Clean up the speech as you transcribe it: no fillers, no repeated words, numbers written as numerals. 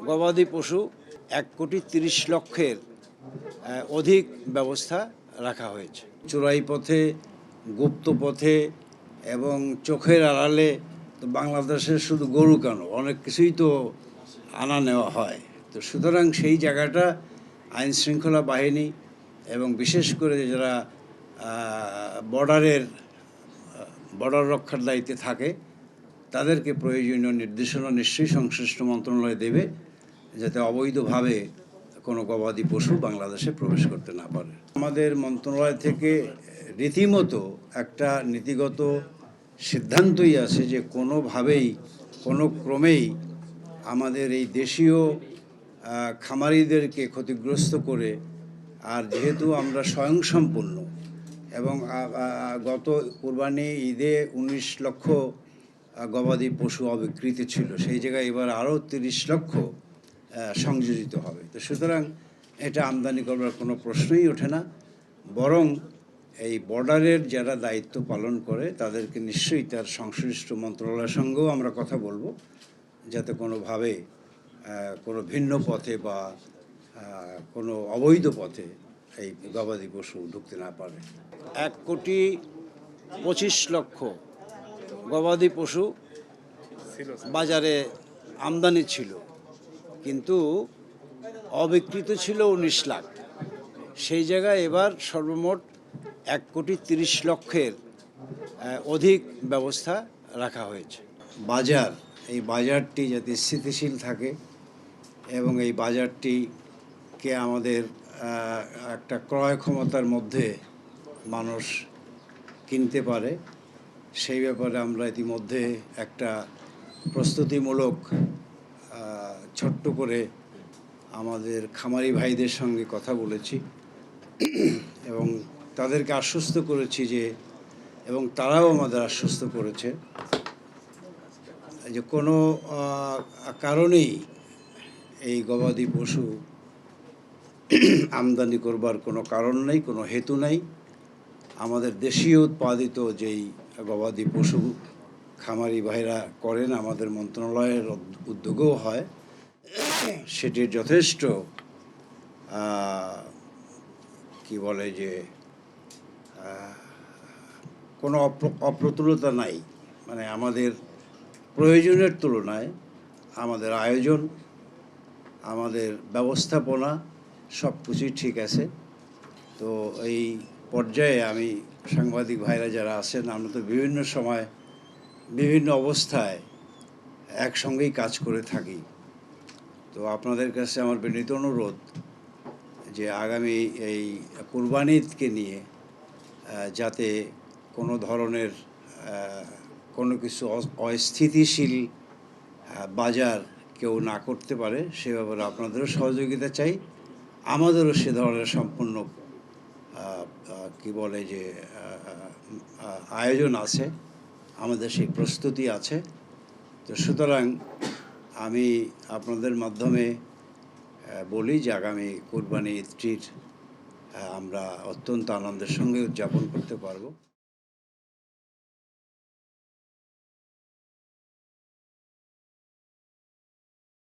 গবাদি পশু 1,30,00,000-এর অধিক ব্যবস্থা রাখা হয়েছে। চোরাই পথে, গুপ্ত পথে এবং চোখের আড়ালে তো বাংলাদেশের শুধু গরু কেন, অনেক কিছুই তো আনা নেওয়া হয়। তো সুতরাং সেই জায়গাটা আইন শৃঙ্খলা বাহিনী এবং বিশেষ করে যারা বর্ডার রক্ষার দায়িত্বে থাকে তাদেরকে প্রয়োজনীয় নির্দেশনা নিশ্চয়ই সংশ্লিষ্ট মন্ত্রণালয় দেবে, যাতে অবৈধভাবে কোনো গবাদি পশু বাংলাদেশে প্রবেশ করতে না পারে। আমাদের মন্ত্রণালয় থেকে রীতিমতো একটা নীতিগত সিদ্ধান্তই আছে যে কোনোভাবেই কোনো ক্রমেই আমাদের এই দেশীয় খামারিদেরকে ক্ষতিগ্রস্ত করে, আর যেহেতু আমরা স্বয়ংসম্পূর্ণ এবং গত কুরবানি ঈদে 19 লক্ষ গবাদি পশু অবিকৃত ছিল, সেই জায়গায় এবার আরও 30 লক্ষ সংযোজিত হবে। তো সুতরাং এটা আমদানি করবার কোনো প্রশ্নই ওঠে না, বরং এই বর্ডারের যারা দায়িত্ব পালন করে তাদেরকে নিশ্চয়ই তার সংশ্লিষ্ট মন্ত্রণালয়ের সঙ্গেও আমরা কথা বলবো, যাতে কোনোভাবে কোনো ভিন্ন পথে বা কোনো অবৈধ পথে এই গবাদি পশু ঢুকতে না পারে। 1,25,00,000 গবাদি পশু বাজারে আমদানি ছিল, কিন্তু অবিকৃত ছিল 19 লাখ। সেই জায়গায় এবার সর্বমোট 1,30,00,000-এর অধিক ব্যবস্থা রাখা হয়েছে। বাজার, এই বাজারটি যাতে স্থিতিশীল থাকে এবং এই বাজারটিকে আমাদের একটা ক্রয় ক্ষমতার মধ্যে মানুষ কিনতে পারে, সেই ব্যাপারে আমরা ইতিমধ্যে একটা প্রস্তুতিমূলক ছোট্ট করে আমাদের খামারি ভাইদের সঙ্গে কথা বলেছি এবং তাদেরকে আশ্বস্ত করেছি যে, এবং তারাও আমাদের আশ্বস্ত করেছে যে কোনো কারণেই এই গবাদি পশু আমদানি করবার কোনো কারণ নেই, কোনো হেতু নেই। আমাদের দেশীয় উৎপাদিত যেই গবাদি পশু খামারি ভাইরা করেন, আমাদের মন্ত্রণালয়ের উদ্যোগেও হয়, সেটির যথেষ্ট কি বলে যে কোনো অপ্রতুলতা নাই। মানে আমাদের প্রয়োজনের তুলনায় আমাদের আয়োজন, আমাদের ব্যবস্থাপনা সব কিছুই ঠিক আছে। তো এই পর্যায়ে আমি সাংবাদিক ভাইরা যারা আছেন, আমরা তো বিভিন্ন সময় বিভিন্ন অবস্থায় একসঙ্গেই কাজ করে থাকি। তো আপনাদের কাছে আমার বিনীত অনুরোধ যে আগামী এই কুরবানি ঈদকে নিয়ে যাতে কোনো ধরনের কোনো কিছু অস্থিতিশীল বাজার কেউ না করতে পারে, সে ব্যাপারে আপনাদেরও সহযোগিতা চাই। আমাদেরও সে ধরনের সম্পূর্ণ কি বলে যে আয়োজন আছে, আমাদের সেই প্রস্তুতি আছে। তো সুতরাং আমি আপনাদের মাধ্যমে বলি যে আগামী কুরবানি ঈদটির আমরা অত্যন্ত আনন্দের সঙ্গে উদযাপন করতে পারবো।